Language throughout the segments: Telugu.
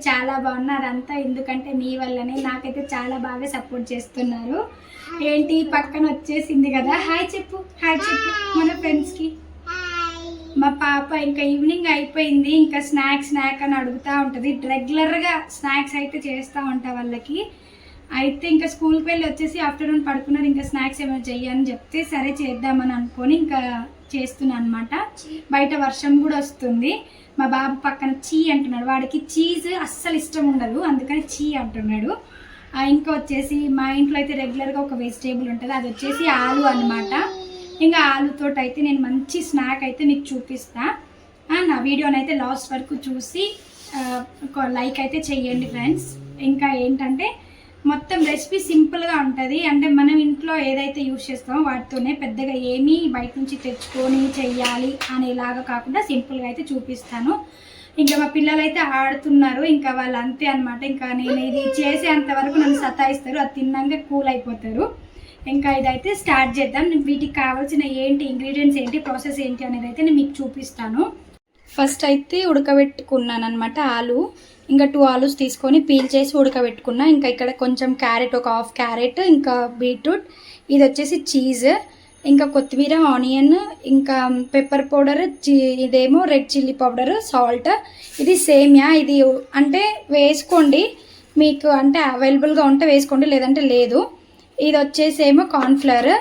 చాలా బాగున్నా. అదంతా ఎందుకంటే మీ వల్లనే. నాకైతే చాలా బాగా సపోర్ట్ చేస్తున్నారు. ఏంటి పక్కన వచ్చేసింది కదా, హాయ్ చెప్పు, హాయ్ చెప్పు మన ఫ్రెండ్స్కి. మా పాప ఇంకా ఈవినింగ్ అయిపోయింది, ఇంకా స్నాక్స్ అని అడుగుతూ ఉంటుంది. రెగ్యులర్గా స్నాక్స్ అయితే చేస్తూ ఉంటా వాళ్ళకి. అయితే ఇంకా స్కూల్కి వెళ్ళి వచ్చేసి ఆఫ్టర్నూన్ పడుకున్నారు. ఇంకా స్నాక్స్ ఏమైనా చెయ్యని చెప్తే సరే చేద్దామని అనుకొని ఇంకా చేస్తున్నాను అనమాట. బయట వర్షం కూడా వస్తుంది. మా బాబు పక్కన చీ అంటున్నాడు. వాడికి చీజ్ అస్సలు ఇష్టం ఉండదు, అందుకని చీ అంటున్నాడు. ఇంకా వచ్చేసి మా ఇంట్లో అయితే రెగ్యులర్గా ఒక వెజిటేబుల్ ఉంటుంది, అది వచ్చేసి ఆలు అనమాట. ఇంకా ఆలుతో అయితే నేను మంచి స్నాక్ అయితే మీకు చూపిస్తా. నా వీడియోనైతే లాస్ట్ వరకు చూసి ఒక లైక్ అయితే చెయ్యండి ఫ్రెండ్స్. ఇంకా ఏంటంటే మొత్తం రెసిపీ సింపుల్గా ఉంటుంది. అంటే మనం ఇంట్లో ఏదైతే యూజ్ చేస్తామో వాటితోనే, పెద్దగా ఏమీ బయట నుంచి తెచ్చుకొని చెయ్యాలి అనేలాగా కాకుండా సింపుల్గా అయితే చూపిస్తాను. ఇంకా మా పిల్లలు అయితే ఆడుతున్నారు, ఇంకా వాళ్ళు అంతే అనమాట. ఇంకా నేను ఇది చేసేంత వరకు నన్ను సతాయిస్తారు, అది తిన్నాక కూల్ అయిపోతారు. ఇంకా ఇదైతే స్టార్ట్ చేద్దాం. వీటికి కావాల్సిన ఏంటి ఇంగ్రీడియంట్స్ ఏంటి, ప్రాసెస్ ఏంటి అనేది అయితే నేను మీకు చూపిస్తాను. ఫస్ట్ అయితే ఉడకబెట్టుకున్నాను అనమాట ఆలు. ఇంకా 2 ఆలూస్ తీసుకొని పీల్ చేసి ఉడకబెట్టుకున్నా. ఇంకా ఇక్కడ కొంచెం క్యారెట్, ఒక హాఫ్ క్యారెట్, ఇంకా బీట్రూట్, ఇది వచ్చేసి చీజ్, ఇంకా కొత్తిమీర, ఆనియన్, ఇంకా పెప్పర్ పౌడర్, ఇదేమో రెడ్ చిల్లీ పౌడర్, సాల్ట్, ఇది సేమియా. ఇది అంటే వేసుకోండి, మీకు అంటే అవైలబుల్గా ఉంటే వేసుకోండి, లేదంటే లేదు. ఇది వచ్చేసేమో కార్న్ఫ్లవర్,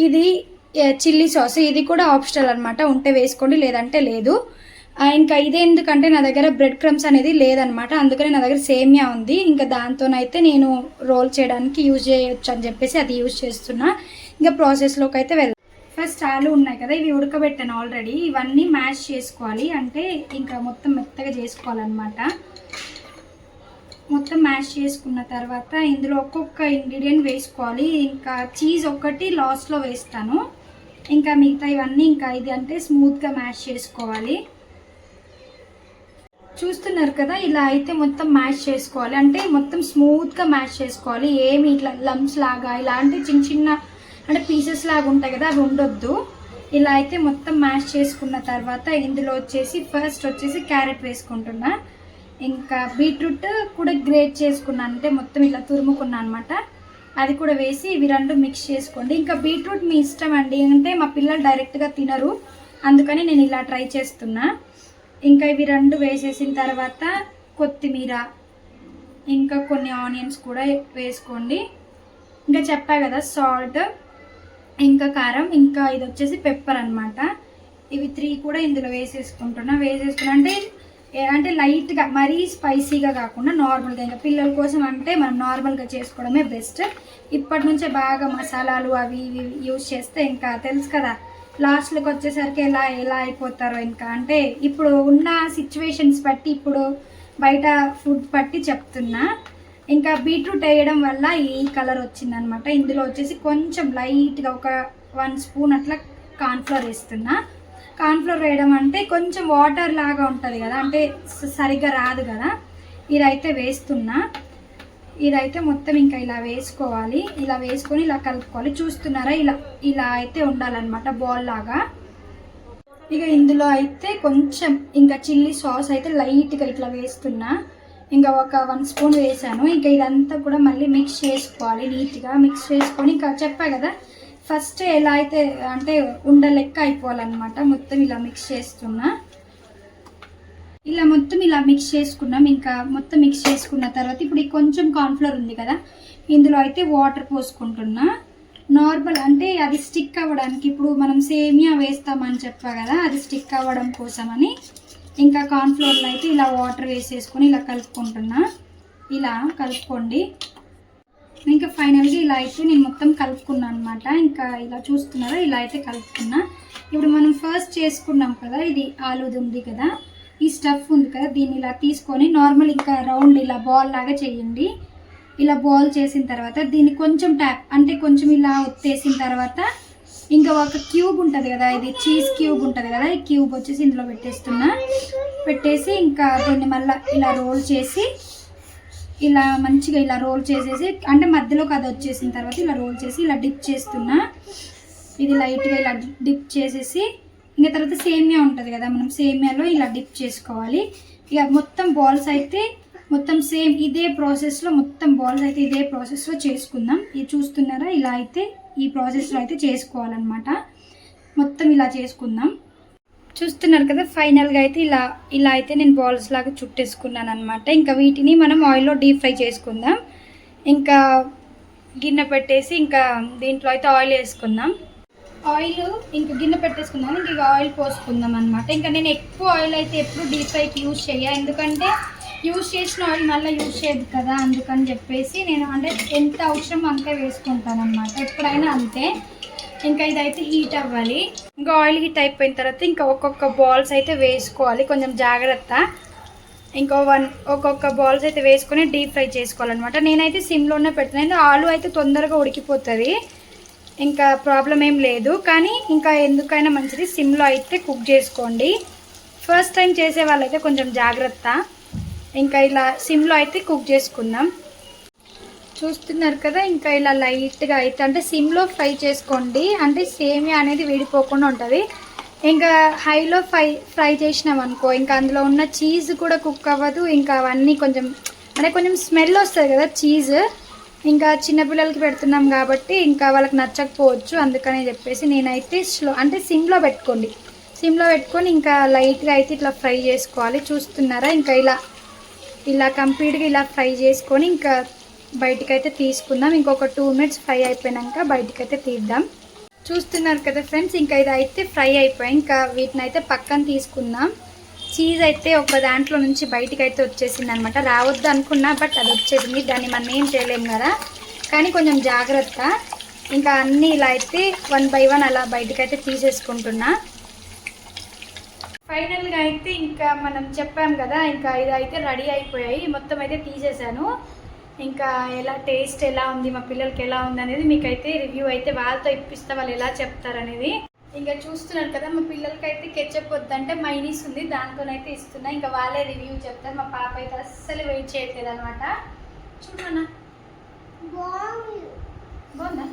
ఇది చిల్లీ సాస్, ఇది కూడా ఆప్షనల్ అనమాట, ఉంటే వేసుకోండి లేదంటే లేదు. ఇంకా ఇదే ఎందుకంటే నా దగ్గర బ్రెడ్ క్రమ్స్ అనేది లేదనమాట, అందుకని నా దగ్గర సేమియా ఉంది. ఇంకా దాంతోనైతే నేను రోల్ చేయడానికి యూజ్ చేయొచ్చు అని చెప్పేసి అది యూజ్ చేస్తున్నా. ఇంకా ప్రాసెస్లోకి అయితే వెళ్దాం. ఫస్ట్ ఆలు ఉన్నాయి కదా, ఇవి ఉడకబెట్టాను ఆల్రెడీ. ఇవన్నీ మ్యాష్ చేసుకోవాలి, అంటే ఇంకా మొత్తం మెత్తగా చేసుకోవాలన్నమాట. మొత్తం మ్యాష్ చేసుకున్న తర్వాత ఇందులో ఒక్కొక్క ఇంగ్రీడియంట్ వేసుకోవాలి. ఇంకా చీజ్ ఒక్కటి లాస్ట్లో వేస్తాను, ఇంకా మిగతా ఇవన్నీ ఇంకా ఇది అంటే స్మూత్గా మ్యాష్ చేసుకోవాలి. చూస్తున్నారు కదా, ఇలా అయితే మొత్తం మ్యాష్ చేసుకోవాలి, అంటే మొత్తం స్మూత్గా మ్యాష్ చేసుకోవాలి. ఏమి ఇట్లా లమ్స్ లాగా ఇలాంటి చిన్న చిన్న అంటే పీసెస్ లాగా ఉంటాయి కదా, అవి ఉండొద్దు. ఇలా అయితే మొత్తం మ్యాష్ చేసుకున్న తర్వాత ఇందులో వచ్చేసి ఫస్ట్ వచ్చేసి క్యారెట్ వేసుకుంటున్నా. ఇంకా బీట్రూట్ కూడా గ్రేట్ చేసుకున్నాను, అంటే మొత్తం ఇలా తురుముకున్నాను అనమాట, అది కూడా వేసి ఇవి రెండు మిక్స్ చేసుకోండి. ఇంకా బీట్రూట్ మీ ఇష్టం అండి, అంటే మా పిల్లలు డైరెక్ట్గా తినరు, అందుకని నేను ఇలా ట్రై చేస్తున్నా. ఇంకా ఇవి రెండు వేసేసిన తర్వాత కొత్తిమీర, ఇంకా కొన్ని ఆనియన్స్ కూడా వేసుకోండి. ఇంకా చెప్పా కదా సాల్ట్, ఇంకా కారం, ఇంకా ఇది వచ్చేసి పెప్పర్ అనమాట. ఇవి 3 కూడా ఇందులో వేసేసుకుంటున్నా. అంటే లైట్గా, మరీ స్పైసీగా కాకుండా నార్మల్గా, ఇంకా పిల్లల కోసం అంటే మనం నార్మల్గా చేసుకోవడమే బెస్ట్. ఇప్పటి నుంచే బాగా మసాలాలు అవి ఇవి యూజ్ చేస్తే ఇంకా తెలుసు కదా, లాస్ట్లోకి వచ్చేసరికి ఎలా అయిపోతారో. ఇంకా అంటే ఇప్పుడు ఉన్న సిచ్యువేషన్స్ బట్టి, ఇప్పుడు బయట ఫుడ్ బట్టి చెప్తున్నా. ఇంకా బీట్రూట్ వేయడం వల్ల ఈ కలర్ వచ్చిందనమాట. ఇందులో వచ్చేసి కొంచెం లైట్గా ఒక 1 స్పూన్ అట్లా కార్న్ఫ్లోర్ వేస్తున్నా. కార్న్ఫ్లోర్ వేయడం అంటే కొంచెం వాటర్ లాగా ఉంటుంది కదా, అంటే సరిగ్గా రాదు కదా, ఇదైతే వేస్తున్నా. ఇదైతే మొత్తం ఇంకా ఇలా వేసుకోవాలి. ఇలా వేసుకొని ఇలా కలుపుకోవాలి. చూస్తున్నారా, ఇలా అయితే ఉండాలన్నమాట, బాల్ లాగా. ఇక ఇందులో అయితే కొంచెం ఇంకా చిల్లీ సాస్ అయితే లైట్గా ఇట్లా వేస్తున్నా. ఇంకా ఒక 1 స్పూన్ వేసాను. ఇంకా ఇదంతా కూడా మళ్ళీ మిక్స్ చేసుకోవాలి, నీట్గా మిక్స్ చేసుకొని. ఇంకా చెప్పా కదా ఫస్ట్ ఎలా అయితే అంటే ఉండలెక్క అయిపోవాలన్నమాట. మొత్తం ఇలా మిక్స్ చేస్తున్నా. ఇలా మొత్తం ఇలా మిక్స్ చేసుకున్నాం. ఇంకా మొత్తం మిక్స్ చేసుకున్న తర్వాత ఇప్పుడు కొంచెం కార్న్ఫ్లోర్ ఉంది కదా, ఇందులో అయితే వాటర్ పోసుకుంటున్నా. నార్మల్ అంటే అది స్టిక్ అవ్వడానికి, ఇప్పుడు మనం సేమియా వేస్తామని చెప్పా కదా, అది స్టిక్ అవ్వడం కోసమని ఇంకా కార్న్ఫ్లోర్లో అయితే ఇలా వాటర్ వేసేసుకొని ఇలా కలుపుకుంటున్నా. ఇలా కలుపుకోండి. ఇంకా ఫైనల్గా ఇలా అయితే నేను మొత్తం కలుపుకున్నాను అనమాట. ఇంకా ఇలా చూస్తున్నారా, ఇలా అయితే కలుపుకున్నా. ఇప్పుడు మనం ఫస్ట్ చేసుకున్నాం కదా, ఇది ఆలూది ఉంది కదా, ఈ స్టఫ్ ఉంది కదా, దీన్ని ఇలా తీసుకొని నార్మల్ ఇంకా రౌండ్ ఇలా బాల్ లాగా చేయండి. ఇలా బాల్ చేసిన తర్వాత దీన్ని కొంచెం ట్యాప్ అంటే కొంచెం ఇలా ఒత్తేసిన తర్వాత ఇంకా ఒక క్యూబ్ ఉంటుంది కదా, ఇది చీజ్ క్యూబ్ ఉంటుంది కదా, ఈ క్యూబ్ వచ్చేసి ఇందులో పెట్టేసి ఇంకా దీన్ని మళ్ళీ ఇలా రోల్ చేసి ఇలా మంచిగా ఇలా రోల్ చేసేసి, అంటే మధ్యలోకి అది వచ్చేసిన తర్వాత ఇలా రోల్ చేసి ఇలా డిప్ చేస్తున్నా. ఇది లైట్గా ఇలా డిప్ చేసేసి ఇంకా తర్వాత సేమియా ఉంటుంది కదా, మనం సేమియాలో ఇలా డిప్ చేసుకోవాలి. ఇక మొత్తం బాల్స్ అయితే మొత్తం సేమ్ ఇదే ప్రాసెస్లో మొత్తం బాల్స్ అయితే ఇదే ప్రాసెస్లో చేసుకుందాం. ఇది చూస్తున్నారా, ఇలా అయితే ఈ ప్రాసెస్లో అయితే చేసుకోవాలన్నమాట. మొత్తం ఇలా చేసుకుందాం. చూస్తున్నారు కదా, ఫైనల్గా అయితే ఇలా అయితే నేను బాల్స్ లాగా చుట్టేసుకున్నాను అనమాట. ఇంకా వీటిని మనం ఆయిల్లో డీప్ ఫ్రై చేసుకుందాం. ఇంకా గిన్నె పెట్టేసి ఇంకా దీంట్లో అయితే ఆయిల్ వేసుకుందాం. ఆయిల్ ఇంకా గిన్నె పెట్టేసుకుందాం. ఇంకా ఆయిల్ పోసుకుందాం అనమాట. ఇంకా నేను ఎక్కువ ఆయిల్ అయితే ఎప్పుడు డీప్ ఫ్రైకి యూజ్ చేయ, ఎందుకంటే యూజ్ చేసిన ఆయిల్ మళ్ళీ యూజ్ చేయదు కదా, అందుకని చెప్పేసి నేను అంటే ఎంత అవసరం అంతే వేసుకుంటాను అనమాట, ఎప్పుడైనా అంతే. ఇంకా ఇదైతే హీట్ అవ్వాలి. ఇంకా ఆయిల్ హీట్ అయిపోయిన తర్వాత ఇంకా ఒక్కొక్క బాల్స్ అయితే వేసుకోవాలి, కొంచెం జాగ్రత్త. ఒక్కొక్క బాల్స్ అయితే వేసుకొని డీప్ ఫ్రై చేసుకోవాలన్నమాట. నేనైతే సిమ్లోనే పెడుతున్నాను, ఆలు అయితే తొందరగా ఉడికిపోతుంది, ఇంకా ప్రాబ్లం ఏం లేదు. కానీ ఇంకా ఎందుకైనా మంచిది సిమ్లో అయితే కుక్ చేసుకోండి. ఫస్ట్ టైం చేసే వాళ్ళైతే కొంచెం జాగ్రత్త. ఇంకా ఇలా సిమ్లో అయితే కుక్ చేసుకుందాం. చూస్తున్నారు కదా, ఇంకా ఇలా లైట్గా అయితే అంటే సిమ్లో ఫ్రై చేసుకోండి, అంటే సేమియా అనేది విడిపోకుండా ఉంటుంది. ఇంకా హైలో ఫ్రై చేసినాం అనుకో, ఇంకా అందులో ఉన్న చీజ్ కూడా కుక్ అవ్వదు. ఇంకా అవన్నీ కొంచెం స్మెల్ వస్తుంది కదా చీజ్. ఇంకా చిన్నపిల్లలకి పెడుతున్నాం కాబట్టి ఇంకా వాళ్ళకి నచ్చకపోవచ్చు, అందుకనే చెప్పేసి నేనైతే అంటే సిమ్లో పెట్టుకొని ఇంకా లైట్గా అయితే ఇట్లా ఫ్రై చేసుకోవాలి. చూస్తున్నారా, ఇంకా ఇలా కంప్లీట్గా ఇలా ఫ్రై చేసుకొని ఇంకా బయటికైతే తీసుకుందాం. ఇంకొక 2 minutes ఫ్రై అయిపోయాక బయటికైతే తీద్దాం. చూస్తున్నారు కదా ఫ్రెండ్స్, ఇంకా ఇది అయితే ఫ్రై అయిపోయాయి. ఇంకా వీటిని అయితే పక్కన తీసుకుందాం. చీజ్ అయితే ఒక దాంట్లో నుంచి బయటికైతే వచ్చేసింది అనమాట. రావద్దు అనుకున్నా, బట్ అది వచ్చేసింది, దాన్ని మనం ఏం చేయలేము కదా. కానీ కొంచెం జాగ్రత్త. ఇంకా అన్నీ ఇలా అయితే 1 by 1 అలా బయటికైతే తీసేసుకుంటున్నా. ఫైనల్గా అయితే ఇంకా మనం చెప్పాం కదా, ఇంకా ఇదైతే రెడీ అయిపోయాయి, మొత్తం అయితే తీసేసాను. ఇంకా టేస్ట్ ఎలా ఉంది, మా పిల్లలకి ఎలా ఉంది అనేది మీకైతే రివ్యూ అయితే వాళ్ళతో ఇప్పిస్తా, వాళ్ళు ఎలా చెప్తారనేది. ఇంకా చూస్తున్నారు కదా, మా పిల్లలకి అయితే కెచప్ వద్దంటే మైనీస్ ఉంది, దాంతోనైతే ఇస్తున్నా. ఇంకా వాళ్ళే రివ్యూ చెప్తారు. మా పాప అయితే అస్సలు వెయిట్ చేయట్లేదు అనమాట. చూడన్నా, బాగుందా?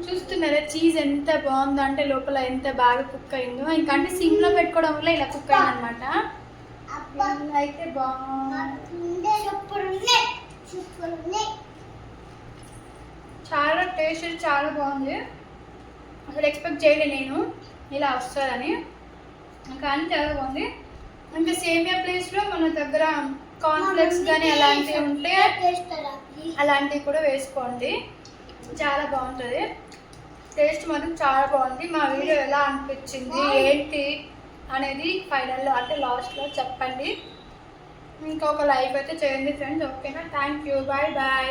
చూస్తున్నారా చీజ్ ఎంత బాగుందో, అంటే లోపల ఎంత బాగా కుక్ అయిందో. ఇంకా అంటే సిమ్లో పెట్టుకోవడం వల్ల ఇలా కుక్ అయింది అనమాట. అయితే చాలా టేస్ట్ చాలా బాగుంది. అసలు ఎక్స్పెక్ట్ చేయలేదు నేను ఇలా వస్తుందని, కానీ చాలా బాగుంది. ఇంకా సేమియా ప్లేస్లో మన దగ్గర కార్న్ఫ్లెక్స్ కానీ అలాంటివి ఉంటే అలాంటివి కూడా వేసుకోండి, చాలా బాగుంటుంది. టేస్ట్ మాత్రం చాలా బాగుంది. మా వీడియో ఎలా అనిపించింది ఏంటి అనేది ఫైనల్లో అంటే లాస్ట్లో చెప్పండి. ఇంకొక లైక్ అయితే చేయండి ఫ్రెండ్స్, ఓకేనా? Thank you, bye bye.